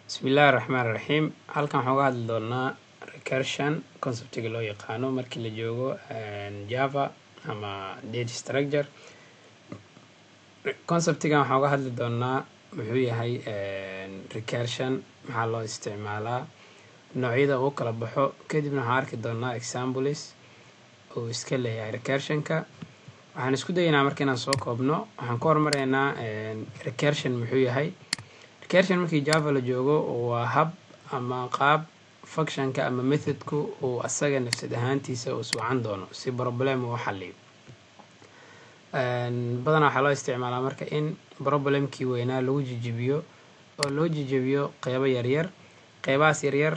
Bismillaahi Raxmaani Raxiim. Halkan waxaan uga hadli doonaa recursion conceptiga loo yaqaano markii la joogo Java ama data structure. Conceptigan waxaan uga hadli doonaa muxuu yahay recursion, maxaa loo isticmaalaa, noocyada uu kala baxo, kadibna waxaan arki doonaa examples uu iska leeyahay recursionka. Waxaan isku daynaa marka inaan soo koobno. Waxaan ku hormaraynaa recursion muxuu yahay. recursion markii Java la joogo waa hab ama qaab functionka ama methodku uu asaga nafsad ahaantiisa uu suucan doono si problem uu xalliyo. badanaa waxaa loo isticmaalaa marka in problemkii weynaa lagu jijibiyo oo loo jijibiyo qeybo yaryar. qeybahaas yaryar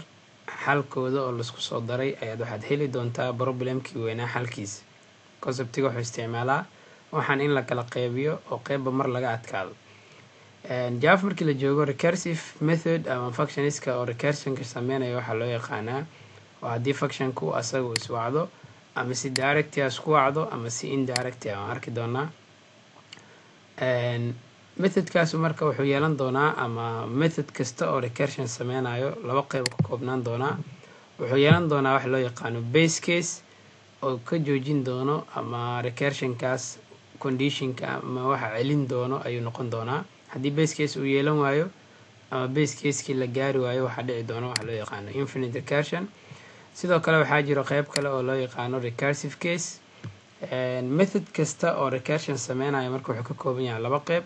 xalkooda oo laisku soo daray ayaad waxaad heli doontaa problemkii weynaa xalkiisa. conceptiga wuxuu isticmaalaa waxaan in la kala qeybiyo oo qeybba mar laga adkaado. Java markii la joogo recursive method ama functionska oo recursionka sameynayo waxaa loo yaqaanaa oo haddii functionku asaga uu iswacdo ama si direct isku wacdo ama si indirect aan arki doonaa. methodkaas marka wuxuu yeelan doonaa ama method kasta oo recursion sameynayo laba qeyb ka koobnaan doonaa. wuxuu yeelan doonaa wax loo yaqaano base case oo ka joojin doono ama recursionkaas conditionka ama waxa celin doono ayuu noqon doonaa. haddii base case uu yeelan waayo ama base case-kii la gaari waayo waxaa dhici doono waxa loo yaqaano infinite recursion. sidoo kale waxaa jiro qeyb kale oo loo yaqaano recursive case. method kasta oo recursion sameynayo marka wuxuu ka kooban yahay laba qeyb,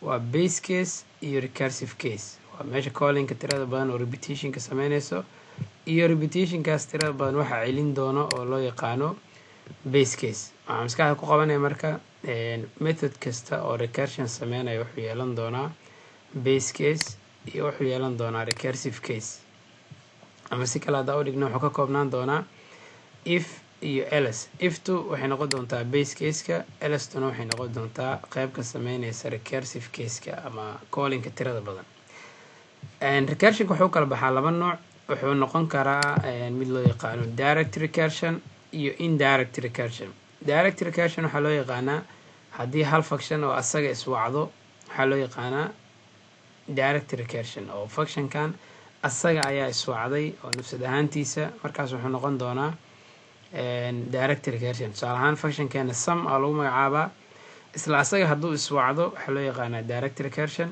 waa base case iyo recursive case. waa meesha callingka tirada badan oo repetitionka sameynayso iyo repetitionkaas tirada badan waxaa celin doono oo loo yaqaano base case. waxaan maskaxda ku qabanaya marka method kasta oo recursion sameynayo wuxuu yeelan doonaa base case iyo wuxuu yeelan doonaa recursive case. ama si kale haddaa u dhigno wuxuu ka koobnaan doonaa if iyo else. iftu waxay noqon doontaa base case-ka, elestuna waxay noqon doontaa qeybka sameynaysa recursive case-ka ama callingka tirada badan. recursionka wuxuu kala baxaa laba nooc. wuxuu noqon karaa mid loo yaqaano direct recursion iyo indirect recursion. direct recursion waxaa loo yaqaanaa haddii hal function oo asaga iswacdo waxaa loo yaqaanaa direct recursion oo functionkan asaga ayaa iswacday oo nafsad ahaantiisa, markaas wuxuu noqon doonaa direct recursion. tusaale ahaan functionkeena sum oo lagu magacaabaa isla asaga hadduu iswacdo waxaa loo yaqaanaa direct recursion.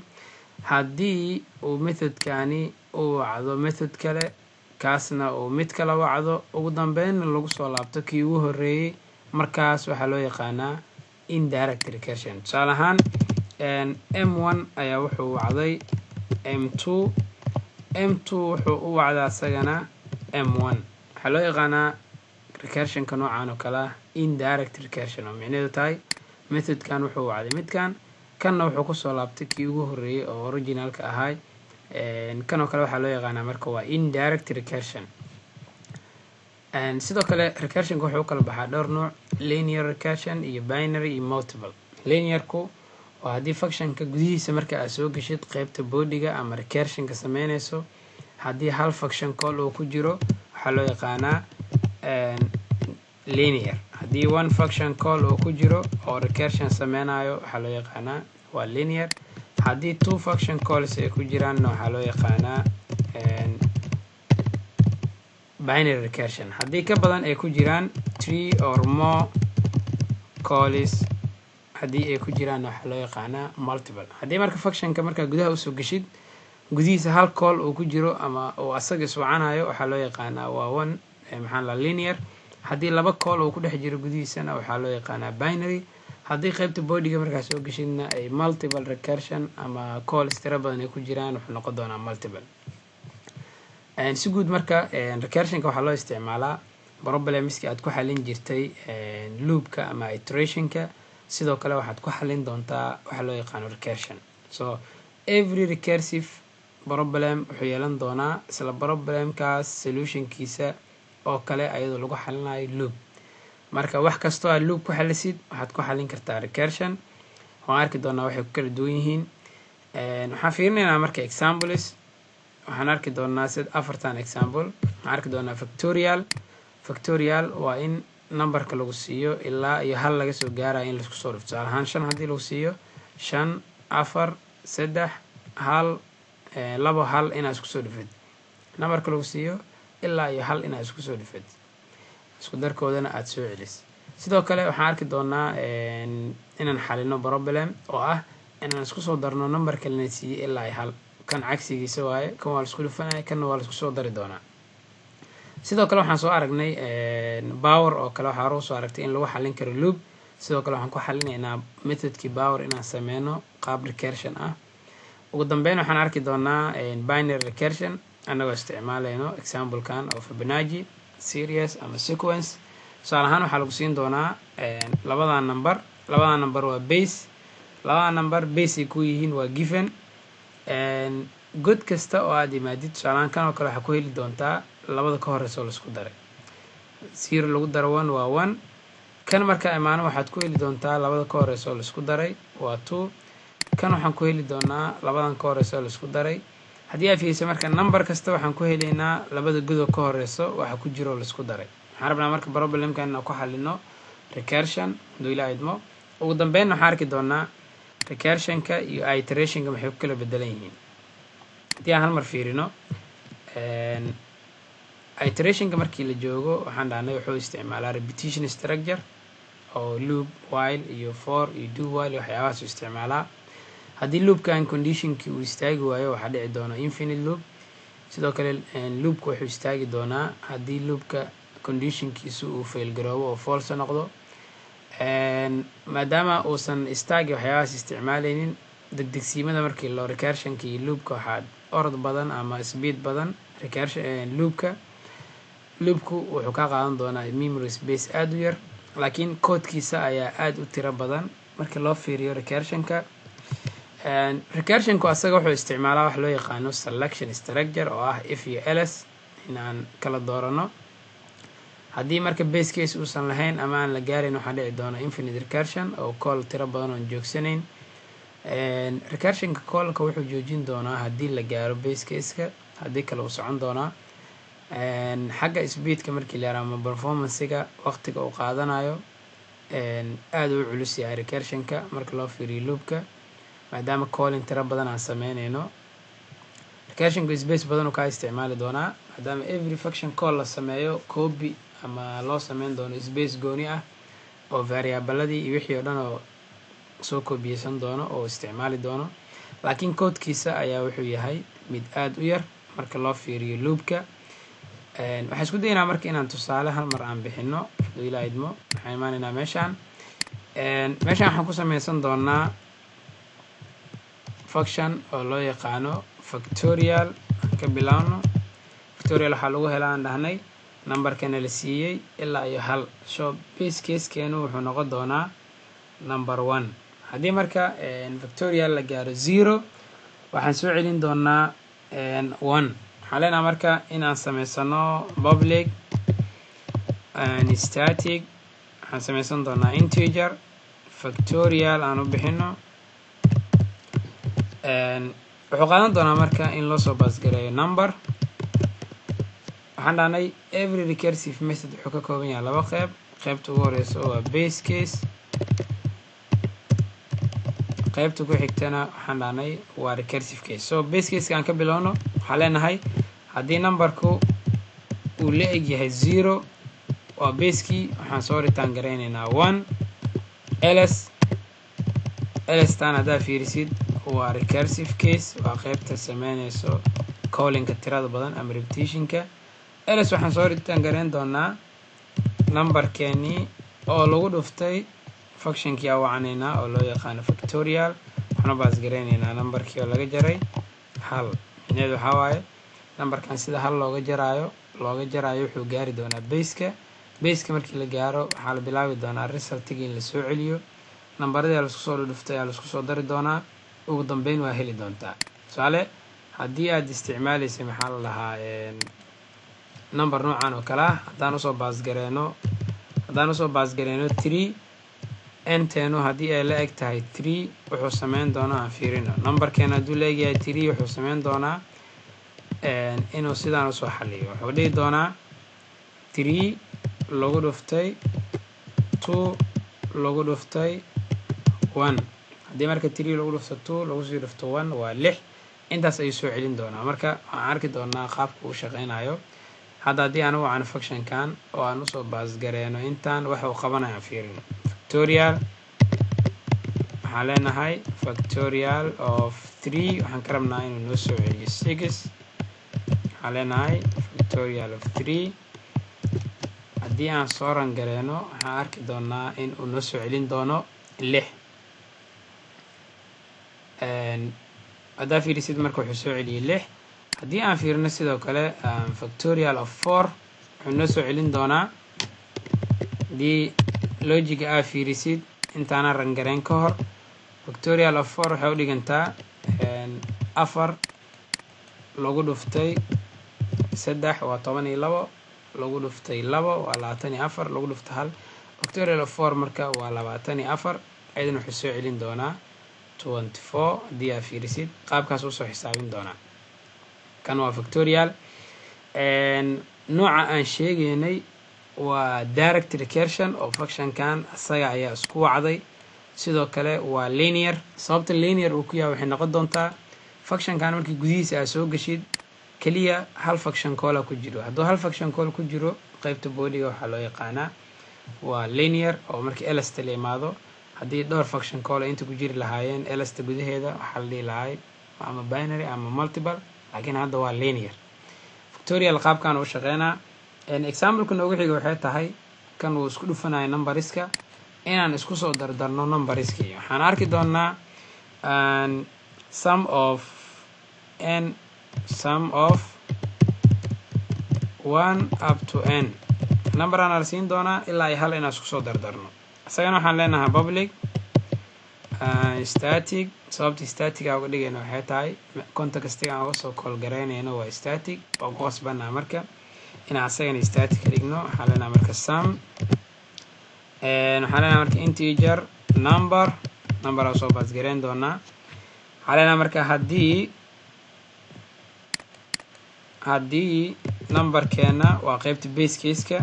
haddii uu methodkani uu wacdo method kale kaasna uu mid kala wacdo ugu dambeynna lagu soo laabto kii ugu horeeyey, markaas waxaa loo yaqaanaa indirect recursion. tusaale ahaan m1 ayaa wuxuu wacday m2, m2 wuxuu u wacdaa asagana m1. waxaa loo yaqaanaa recursionka noocan oo kale ah indirect recursion oo micnaheedu tahay methodkan wuxuu wacday midkan, kanna wuxuu kusoo laabtay kii ugu horeeyey oo originalka ahay. kan oo kale waxaa loo yaqaanaa marka waa indirect recursion. sidoo kale recursionka wuxuu u kala baxaa dhowr nooc: linear recursion iyo binary iyo multiple. linearku waa haddii functionka gudihiisa marka aad soo geshid qeybta boodiga ama recursionka sameynayso, haddii hal function call uu ku jiro waxaa loo yaqaanaa linear. haddii one function call uu ku jiro oo recursion sameynayo waxaa loo yaqaanaa waa linear. haddii two function calls ay ku jiraan waxaa loo yaqaanaa binary recursion. haddii ka badan ay ku jiraan three or more calls haddii ay ku jiraan waxaa loo yaqaanaa multiple. haddii marka functionka markaa gudaha usoo geshid gudihiisa hal call uu ku jiro ama uu asaga iswacanayo waxaa loo yaqaanaa waa one linear. haddii laba call uu ku dhex jiro gudihiisana waxaa loo yaqaanaa binary. haddii qeybta boodiga markaa soo geshidna ay multiple recursion ama calls tira badan ay ku jiraan wuxuu noqon doonaa multiple. si guud marka recursionka waxaa loo isticmaalaa problemski aad ku xalin jirtay loopka ama iterationka. sidoo kale waxaad ku xalin doontaa waxa loo yaqaano recursion. so every recursive problem wuxuu yeelan doonaa isla problemkaas solutionkiisa oo kale ayadoo lagu xalinayo loop. marka wax kastoo aad loop ku xalisid waxaad ku xalin kartaa recursion. waan arki doonaa waxay ku kala duwan yihiin. waxaan fiirinaynaa marka examples. waxaan arki doonaa afartan example. waxaan arki doonaa factorial. factorial waa in numberka lagu siiyo ilaa iyo hal laga soo gaarayo in laisku soo dhifto. tusaale ahaan 5 haddii lagu siiyo 5 4 3 1 labo hal inaad isku soo dhufid numberka lagu siiyo ilaa iyo hal inaad isku soo dhufid isku darkoodana aad soo celis sidoo kale waxaan arki doonaa inaan xalino problem oo ah inaan isku soo darno numberka la siiyay ilaa iyo hal kan cagsigiisa waaye kan waa la isku dhufanaya kan waa la isku soo dari doonaa sidoo kale waxaan soo aragnay power oo kale waxaa hore soo aragtay in lagu xalin karo loop sidoo kale waxaan ku xalinaynaa methodkii power inaan sameyno qaab recursion ah ugu dambeyn waxaan arki doonaa binary recursion anagoo isticmaalayno example-kan oo Fibonacci series ama sequence tusaale ahaan waxaa lagu siin doonaa labadan number waa base labadan number base ay ku yihiin waa given god kasta oo aad imaadid tusaale ahaan kan oo kale waxaa ku heli doontaa labada ka horeysa oo la isku daray 0 lagu daro 1 waa 1 kan marka imaano waxaad ku heli doontaa labada ka horeysa oo la isku daray waa 2 kan waxaan ku heli doonaa labadan ka horeysa oo la isku daray haddii aad fiiriso marka number kasta waxaan ku helaynaa labada god oo ka horeysa waxa ku jiro oo la isku daray waxaan rabnaa marka problemkan inaan ku xalino recursion haduu ilaa idmo ugu dambeyn waxaan arki doonaa recursionka iyo iterationka maxay ku kala bedelan yihiin haddii aan hal mar fiirino iterationka markii la joogo waxaan dhahnay wuxuu isticmaalaa repetition structure oo loop while iyo for iyo do while waxyaabahaas isticmaalaa haddii loopkan conditionkii uu istaagi waayo waxaa dhici doona infinite loop sidoo kale loopka wuxuu istaagi doonaa haddii loopka conditionkiisu uu fail garoobo oo false noqdo maadaama uusan istaagi waxyaabahaas isticmaalaynin degdegsiimada markii loo recursionka iyo loopka waxaa orod badan ama speed badan recursion loopku wuxuu ka qaadan doonaa memory space aad u yar laakiin koodkiisa ayaa aad u tiro badan marka loo fiiriyo recursionka recursionku asaga wuxuu isticmaalaa wax loo yaqaano selection structure oo ah if iyo else inaan kala doorano haddii marka base case uusan lahayn ama aan la gaarin waxaa dhici doona infinite recursion oo call tiro badan oon joogsanayn recursionka callka wuxuu joojin doonaa haddii la gaaro base caseka haddii kale uu socon doonaa xagga speedka markii la yaraamo performancega waqtiga uu qaadanayo aad u culus yahay recursionka marka loo fiiriyo loopka maadaama calling tiro badan aan sameynayno recursionka space badan uu ka isticmaali doonaa maadaama every function call la sameeyo copy ama loo sameyn doono space gooni ah oo variableadii iyo wixii oo dhan oo soo koobiyeysan doono oo isticmaali doono laakiin koodkiisa ayaa wuxuu yahay mid aad u yar marka loo fiiriyo loopka waxaan isku daynaa marka inaan tusaale hal mar aan bixino haduu ilaa idmo waxaan imaanaynaa meeshaan waxaan ku sameysan doonaa function oo loo yaqaano factorial ka bilaawno factorial waxaa lagu helaa aan dhahnay numberkana la siiyey ilaa iyo hal so base casekeenu wuxuu noqon doonaa number 1 haddii marka factorial la gaaro 0 waxaan soo celin doonaa 1 waxaan leenahay marka inaan sameysano public and static waxaan sameysan doonaa integer factorial aan u bixino wuxuu qaadan doonaa marka in loo soo baasgareeyo number waxaan dhahnay every recursive method wuxuu ka kooban yahay laba qeyb qaybta ugu horeysa waa base case qaybta ku xigtana waxaan dhahnay waa recursive case so base case aan ka bilowno waxaan leenahay haddii numberku uu la eg yahay 0 waa basekii waxaan soo return gareynaynaa 1 ls tan haddaa fiirisid waa recursive case waa qaybta sameynayso callingka tirada badan ama repetitionka ls waxaan soo return gareyn doonaa numberkeeni oo lagu dhuftay functionkii aan wacanaynaa oo loo yaqaano factorial waxaan baas gareynaynaa numberkii oo laga jaray hal micnaheedu waxaa waaye numberkan sida hal looga jaraayo wuxuu gaari doonaa baseka markii la gaaro waxaa la bilaabi doonaa resultigi in la soo celiyo numberadii la isku soo dhuftay ayaa la isku soo dari doonaa ugu dambeyn waa heli doontaa tusaale haddii aad isticmaalaysay maxaa la dhahaa number noocan oo kale ah haddaan usoo baasgareyno 3 nteenu haddii ay la eg tahay 3 wuxuu sameyn doonaa aan fiirino numberkeena hadduu la egyahay 3 wuxuu sameyn doonaa inuu sidaan usoo xaliyo wuxuu dhihi doonaa 3 lagu dhuftay 2 lagu dhuftay 1 haddii marka 3 lagu dhufto 2 lagu sii dhufto 1 waa 6 intaas ayuu soo celin doonaa. Marka waxaan arki doonaa qaabka uu shaqeynayo. hadda haddii anigu aan functionkan oo aan usoo baasgareeno intaan waxa uu qabanaya fiirin factorial waxaan leenahay factorial of 3 waxaan ka rabnaa inuu noo soo celiyo 6 waxaan leenahay factorial of 3 haddii aan soo rangareeno waxaan arki doonaa in uu noo soo celin doono 6 haddaa fiirisid marka wuxuu soo celiyay 6 haddii aan fiirino sidoo kale factorial of 4 wuxuu noo soo celin doonaa haddii logiga aa fiirisid intaana rangareen ka hor factorial of 4 waxay u dhigantaa 4 lagu dhuftay 3 waa 12 lagu dhuftay 2 waa 24 lagu dhuftay 1 factorial of 4 marka waa 24 ayadana wuxuu soo celin doonaa 24 haddii aa fiirisid qaabkaas usoo xisaabin doonaa. kan waa factorial nooca aan sheegaynay waa direct recursion oo functionkan asaga ayaa isku wacday. sidoo kale waa linear. sababta linear uu ku yahay waxay noqon doontaa functionkan markii gudihiisa aad soo gashid kaliya hal function call ku jiro. hadduu hal function call ku jiro qaybta bodyga waxaa loo yaqaanaa waa linear oo markii ls la imaado haddii dhowr function call inta ku jiri lahaayeen ls gudaheeda waxaa la dhihi lahay ama binary ama multiple, laakiin hadda waa linear. factorial qaabkan uu shaqeynaa. example-ka noogu xiga waxay tahay kan uu isku dhufanayo numberiska inaan isku soo dardarno numberiska. waxaan arki doonaa sum of 1 up to n number aan siin doonaa ilaa ay hal inaan isku soo dardarno. isagana waxaan leenahay public static. sababta static aan uga dhigayno waxay tahay contextiga aan uga soo call garaynayno waa static oo ku qasbanaa marka inaan asagana static ka dhigno. waxaan leenahay marka sum waxaan leenahay marka integer number aan soo baasgareyn doonaa. waxaan leenahay marka haddii numberkeena waa qaybta base case-ka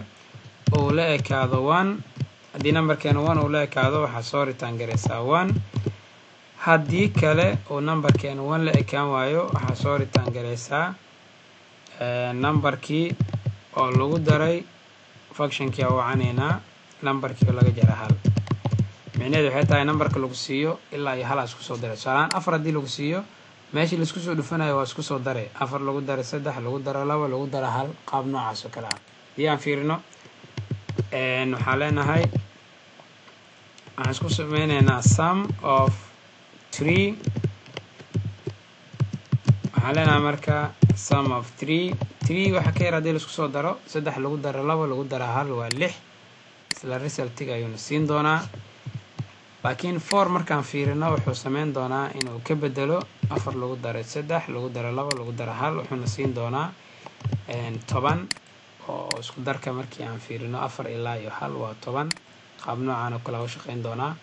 uu la ekaado 1 haddii numberkeena 1 uu la ekaado waxaa soo return gareysaa 1 haddii kale uu numberkeena 1 la ekaan waayo waxaa soo return gareysaa numberkii oo lagu daray functionkii aan wacaneynaa numberkii oo laga jara 1. micnaheedu waxay tahay numberka lagu siiyo ilaa iyo hal isku soo daray. tusaalaan 4 haddii lagu siiyo meeshii laisku soo dhufanayo waa isku soo daray 4 lagu daray 3 lagu daray 2 lagu daray 1 qaab noocaas oo kale ah. haddii aan fiirino waxaan leenahay waxaan isku sameyneynaa sum of 3 waxaan leenahay marka sum of 3 waxa ka yar haddii laisku soo daro 3 lagu daro 2 lagu daro 1 waa 6 isla resultiga ayuuna siin doonaa. laakiin 4 markaan fiirino wuxuu sameyn doonaa inuu ka bedelo 4 lagu daro 3 lagu daro 2 lagu daro 1 wuxuuna siin doonaa 10 oo isku darka markii aan fiirino 4 ilaa iyo 1 waa 10 qaab noocaan oo kale u shaqeyn doonaa.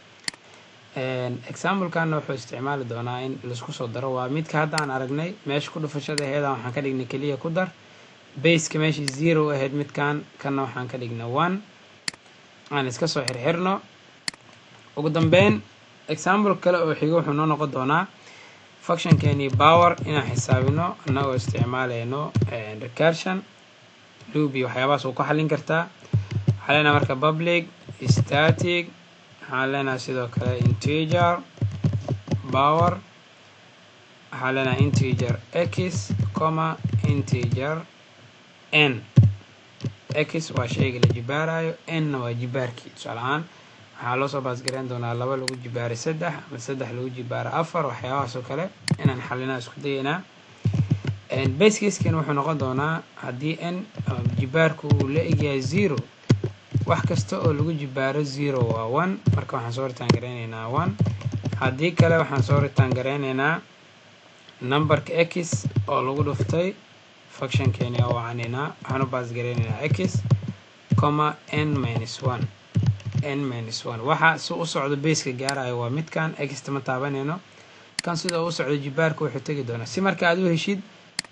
example-kana wuxuu isticmaali doonaa in laisku soo daro waa midka hadda aan aragnay meesha ku dhufashada aheeda waxaan ka dhignay kaliya ku dar base-ka meeshii 0 ahayd midkan kana waxaan ka dhignay 1 aan iska soo xirxirno. ugu dambeyn example kale oo xigo wuxuu noo noqon doonaa functionkeeni power inaan xisaabino annagoo isticmaalayno recursion loop iyo waxyaabahaas uu ku xallin kartaa. waxaan leenahay marka public static waxaan leenahay sidoo kale integer power waxaan leenahay integer x integer n. x waa shayga la jibaarayo n waa jibaarkii. tusaale ahaan waxaa loo soo baasgareyn doonaa 2 lagu jibaaray 3 ama 3 lagu jibaaray 4 waxyaabahaas oo kale inaan xalinaa isku dayaynaa. base case-kan wuxuu noqon doonaa haddii n jibaarku uu la egyahay 0 wax kasta oo lagu jibaaro 0 waa 1 marka waxaan soo return gareynaynaa 1. haddii kale waxaan soo return gareynaynaa numberka x oo lagu dhuftay functionkeeni oo wacaneynaa waxaan u baasgareynaynaa x n-1 waxa si u socdo base-ka gaarayo waa midkan x ma taabanayno. kan sida uu socdo jibaarka wuxuu tegi doonaa si marka aad u heshid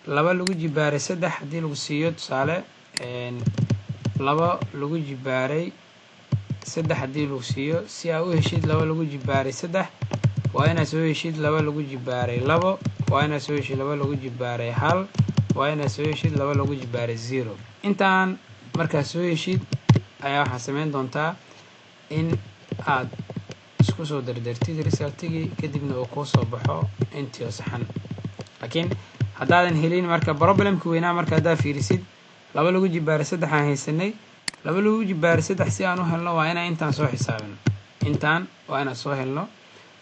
2 lagu jibaaray 3 haddii lagu siiyo tusaale 2 lagu jibaaray 3 haddii lagu siiyo si aad u heshid 2 lagu jibaaray 3 waa inaad soo heshid 2 lagu jibaaray 2 waa inaad soo heshid 2 lagu jibaaray 1 waa inaad soo heshid 2 lagu jibaaray 0 intaan markaa soo heshid ayaa waxaa samayn doontaa in aad isku soo dardartid resultigii kadibna uu kuu soo baxo intii oo saxan laakiin haddaadan helin marka problemka weynaa marka haddaa fiirisid 2 lagu jibaaray 3 aan haysanay 2 lagu jibaaray 3 si aan u helno waa inaan intaan soo xisaabino intaan waa inaan soo helno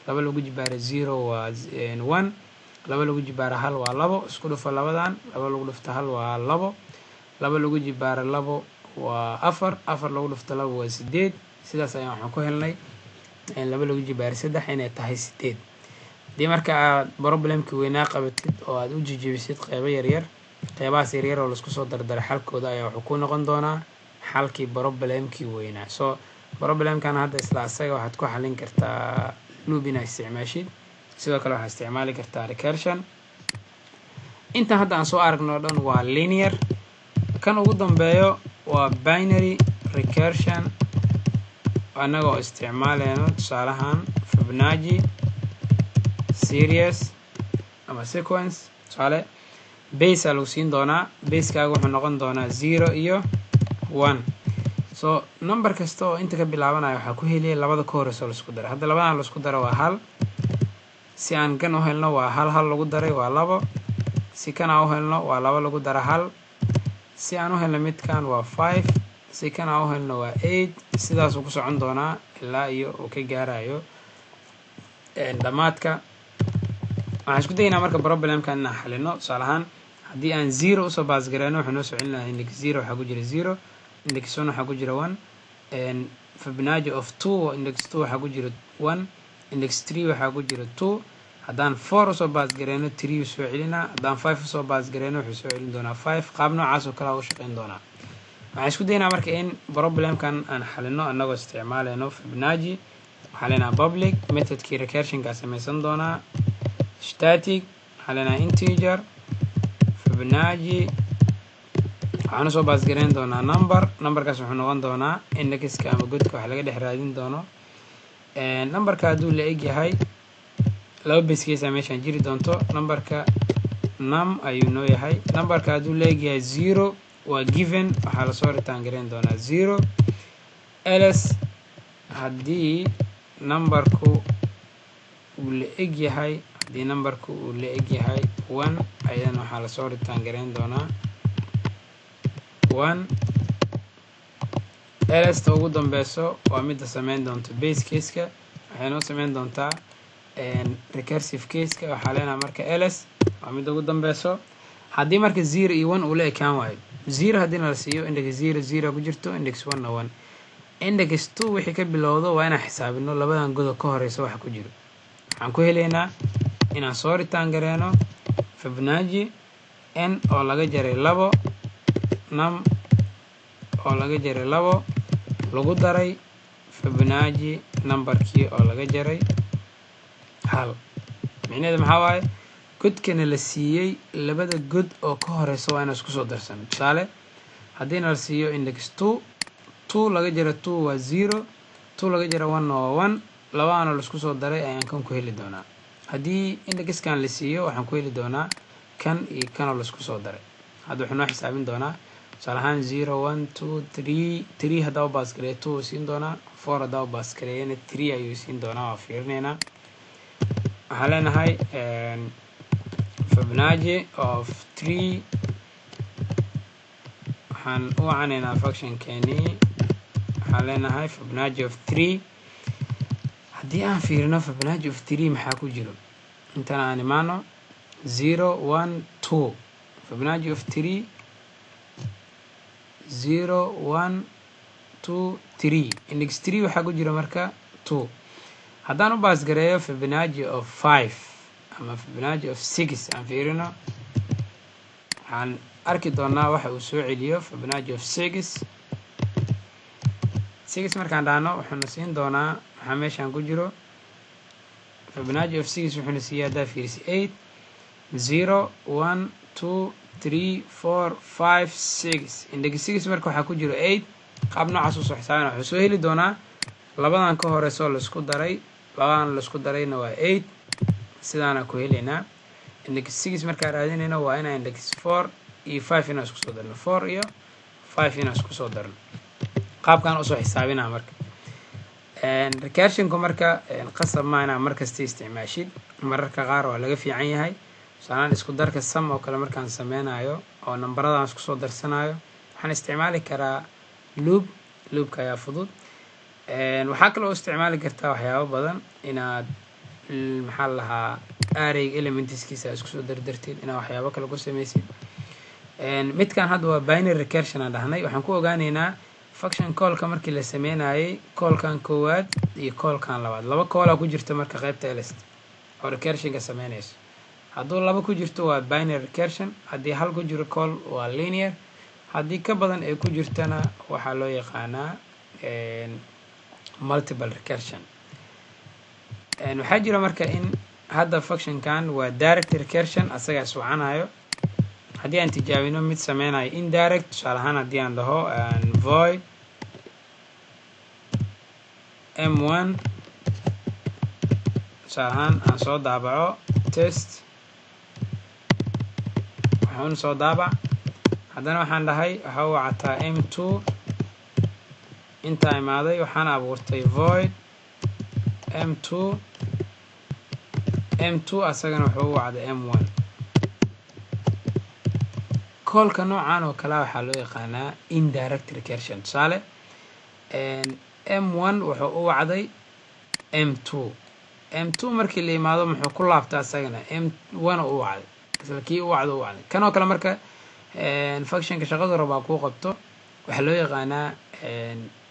2 lagu jibaaray 0 waa 1 2 lagu jibaaray 1 waa 2 isku dhufo labadan 2 lagu dhufto 1 waa 2 2 lagu jibaaray 2 waa 4 4 lagu dhufto 2 waa 8 sidaas ayaan waxaan ku helnay 2 lagu jibaaray 3 inay tahay 8 dii marka aad problemka weynaa qabatid oo aad u jijibisid qaybo yaryar qaybahaas yaryar oo la isku soo dardaray xalkooda ayaa wuxuu ku noqon doonaa xalkii problemkii weynaa so problemkan hadda isla asaga waxaad ku xalin kartaa loop inaad isticmaashid sidoo kale waxaad isticmaali kartaa recursion inta hadda aan soo aragno dhan waa linear kan ugu dambeeyo waa binary recursion anagoo isticmaalayno tusaalahan Fibonacci series ama sequence tusaale base lagu siin doonaa basekaaga wuxuu noqon doonaa 0 iyo 1 so number kasta oo inta ka bilaabanayo waxaa ku heliyay labada ka horeysa la isku daray hadda labadan la isku daray waa 1 si aan kan u helno waa 1 lagu daray waa 2 si kan aan u helno waa 2 lagu daray 1 si aan u helno midkan waa 5 si kan aan u helno waa 8 sidaas uu ku socon doonaa ilaa iyo uu ka gaarayo dhamaadka waxaan isku daynaa marka problemkan inaan xalino tusaalahaan haddii aan 0 usoo baas gareyno wuxuu noo soo celinayaa index 0 waxaa ku jira 0 index 1 waxaa ku jira 1 Fibonacci of 2 index 2 waxaa ku jira 1 index 3 waxaa ku jira 2 haddaan 4 usoo baas gareyno 3 soo celinaa haddaan 5 usoo baas gareyno wuxuu soo celin doonaa 5 qaab noocaas oo kale u shaqeyn doonaa waxaan isku daynaa marka in problemkan aan xalino anagoo isticmaalayno Fibonacci waxaa leenahay public methodkii recursionka samaysan doonaa static waxaa leenahay integer Fibonacci waxaan usoo baas gareyn doonaa numberkaas wuxuu noqon doonaa indexka ama godka wax laga dhex raadin doono numberka hadduu la eg yahay laba basekiisa meeshaan jiri doonto numberka num ayuu noo yahay numberka hadduu la eg yahay 0 waa given waxaa lasoo return gareyn doonaa 0 else haddii numberku uu la eg yahay 1 ayadana waxaa lasoo return gareyn doonaa 1 else ugu dambeyso waa midda sameyn doonto base case-ka waxay noo sameyn doontaa recursive case-ka waxaa leenahay marka else waa midda ugu dambeyso haddii marka 0 iyo 1 uu la ekaan waayo 0 haddii la siiyo index 0 ku jirto index 1 1 index 2 wixii ka bilowdo waa inaan xisaabino labadan godo ka horeysa waxa ku jiro waxaan ku helaynaa inaan soo return gareeno Fibonacci n oo laga jaray 2 num oo laga jaray 2 lagu daray Fibonacci numberkii oo laga jaray 1 micnaheedu maxaa waaye godkana la siiyey labada god oo ka horeysa waa inaan isku soo darsano tusaale haddii la siiyo index 2 laga jara 2 waa 0 2 laga jara 1 waa 1 labaana la isku soo daray ayaan kan ku heli doonaa haddii indexkan la siiyo waxaan ku heli doonaa kan iyo kan oo la isku soo daray hadda wuxuu noo xisaabin doonaa tusaale ahaan 0 1 2 3 haddaa u baas gareeyo 2 uu siin doonaa 4 haddaa u baas gareeyana 3 ayuu siin doonaa waa fiirinaynaa waxaan leenahay Fibonacci of 3 waxaan u wacanaynaa functionkeeni waxaan leenahay Fibonacci of 3 haddii aan fiirino Fibonacci of 3 maxaa ku jiro intaan aan imaano 0 1 2 Fibonacci of 3 0 1 2 3 index 3 waxaa ku jira marka 2 haddaan u baas gareeyo Fibonacci of 5 ama Fibonacci of 6 aan fiirino waxaan arki doonaa waxa uu soo celiyo Fibonacci of 6 markaan dhahno wuxuuna siin doonaa waxaa meeshaan ku jiro Fibonacci of 6 wuxuuna siiyaa haddaa fiirisi 8 0 1 2 3 4 5 6 index 6 marka waxaa ku jiro 8 qaab noocaas u soo xisaabina wuxuu soo heli doonaa labadan ka horeyso la isku daray labadan la isku darayna waa 8 sidaana ku helaynaa index 6 markaa raadinayno waa inaan index 4 iyo 5 inaan isku soo darno 4 iyo 5 inaan isku soo darno qaabkan u soo xisaabinaa marka recursionku marka qasab ma inaan markasta isticmaashid mararka qaar waa laga fiican yahay sanad isku darka sum oo kale markaan sameynayo oo numberadaan isku soo darsanayo waxaan isticmaali karaa loopka ayaa fudud waxaa kale oo isticmaali kartaa waxyaabo badan inaad maxaa lahaa array elementskiisa isku soo dardartid inaad waxyaabo kale ku sameysid midkan hadda waa binary recursion aan dhahnay waxaan ku ogaanaynaa function callka markii la sameynayay callkan koowaad iyo callkan labaad laba call ku jirta marka qaybta list oo recursionka sameynayso hadduu laba ku jirto waa binary recursion haddii hal ku jiro call waa linear haddii ka badan ay ku jirtana waxaa loo yaqaanaa multiple recursion waxaa jira marka in hadda functionkan waa direct recursion asaga iswacanayo haddii aan tijaabino mid sameynayo indirect tusaale ahaan haddii aan dhaho void m1 tusaale ahaan aan soo daabaco test waxaan soo daabac haddana waxaan dhahay waxa uu wacataa m2 intaa imaaday waxaan abuurtay void m2 asagana wuxuu u wacday m1 callka noocan oo kale waxaa loo yaqaanaa indirect recursion tusaale m1 wuxuu u wacday m2 markii la imaado muxuu ku laabtaa asagana m1 u wacday isla kii u wacdo u wacday kan oo kale marka functionka shaqadu rabaa kuu qabto waxaa loo yaqaanaa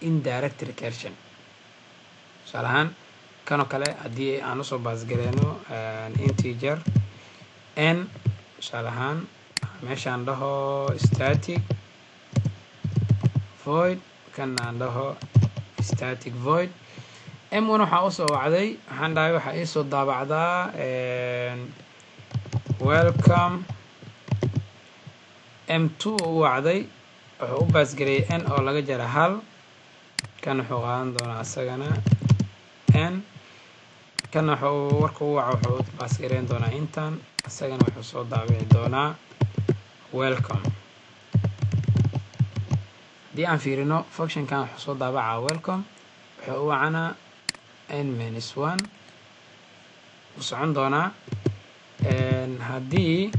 indirect recursion tusaale ahaan kan oo kale haddii aan usoo baasgareyno integer n tusaale ahaan meeshaan dhaho static void kan aan dhaho static void m1 waxaa usoo wacday waxaan dhahay waxaa iisoo daabacdaa welcome m2 u wacday wuxuu u baasgareeyay n oo laga jara hal kan wuxuu qaadan doonaa asagana n kan wuxuu warka u waca wuxuu u baasgareyn doonaa intan asagana wuxuu soo daabici doonaa welcome haddii aan fiirino functionkan wuxuu soo daabacaa welcome wuxuu u wacanaa n-1 u socon doonaa haddii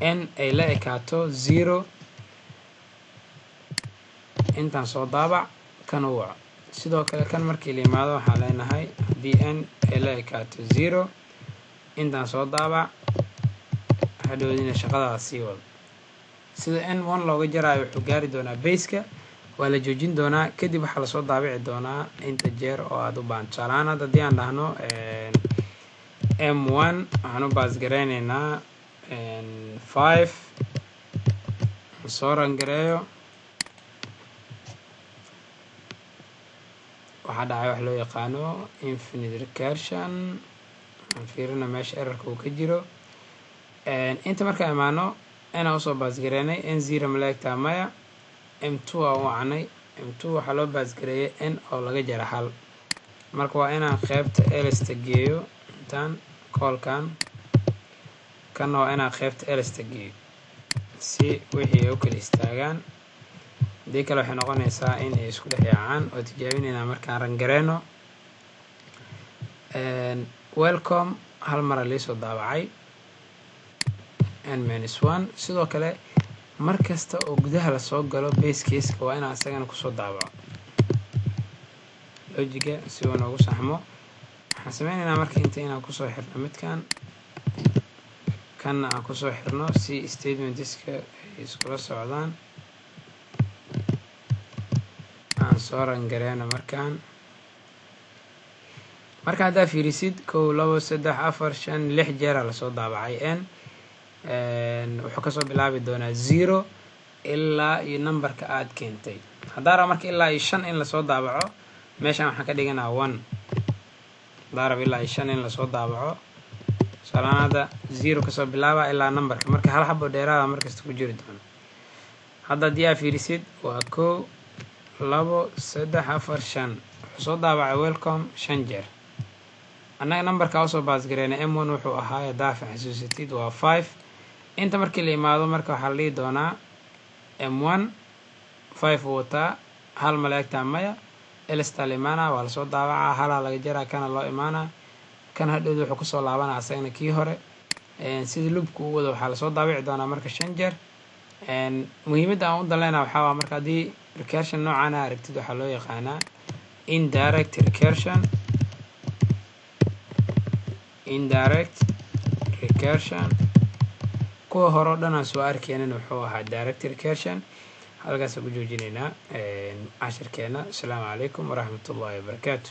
n ay la ekaato 0 intaan soo daabac kan u waco sidoo kale kan markii la yimaado waxaan leenahay haddii n ay la ekaato 0 intaan soo daabac hadhowdina shaqadaas sii wado sida n1 looga jaraayo wuxuu gaari doonaa baseka waa la joojin doonaa kadib waxaa lasoo daabici doonaa inta jeer oo aad u baahan tusaale ahaan hadda haddii aan dhahno m1 waxaan u baasgareyneynaa 5 soo rangareeyo waxaa dhacay wax loo yaqaano infinite recursion aan fiirina meesha errorka uu ka jiro inta markaa imaano inaan usoo baasgareynay n0 malaegtaa maya m2 aan u wacnay m2 waxaa loo baasgareeyay n oo laga jara hal marka waa inaan qeybta elsta geeyo intaan callkan kana waa inaan qeybta elsta geeyo si wixii ay u kala istaagaan haddii kale waxay noqonaysaa in ay isku dhex yaacaan oo tijaabinaynaa markaan rangareyno welcome hal mara liisoo daabacay n-1 sidoo kale mar kasta oo gudaha lasoo galo base caseka waa inaan isagana kusoo daabaco logiga si uu noogu saxmo waxaan sameynaynaa marka inta inaan kusoo xirno midkan kanna aan kusoo xirno si statementska ay iskula socdaan aan soo rangareyno marka haddaa fiirisid 1 2 3 4 5 6 jeera lasoo daabacay n wuxuu kasoo bilaabi doonaa 0 ilaa iyo numberka aad keentay haddaa raba marka ilaa iyo 5 in lasoo daabaco meeshaan waxaan ka dhiganaa 1 haddaa raba ilaa iyo 5 in lasoo daabaco salaanada 0 kasoo bilaaba ilaa numberka marka hal xabo dheeraada markasta ku jiri doona hadda haddii aad fiirisid waa 1 2 3 4 5 wuxuu soo daabacay welcome 5 jeer annaga numberka usoo baasgareena m1 wuxuu ahaa daafa xasuusatid waa 5 inta markii la imaado marka waxaa la dhihi doonaa m1 5 wataa hal malaa'igta maya elsta la imaana waa lasoo daawacaa halaa laga jaraa kana loo imaana kan hadhowda wuxuu kusoo laabanaa asagana kii hore sida loopku u wado waxaa lasoo daawici doonaa marka 5 jeer muhiimadda aan u daleynaa waxaa waa marka haddii recursion noocan ah aragtid waxaa loo yaqaanaa indirect recursion kuwa hore oo dhan aan soo arkeenin wuxuu ahaa direct recursion halkaas ku joojinaynaa cashirkeena. Assalaamu calaykum waraxmatullaahi wabarakaatu.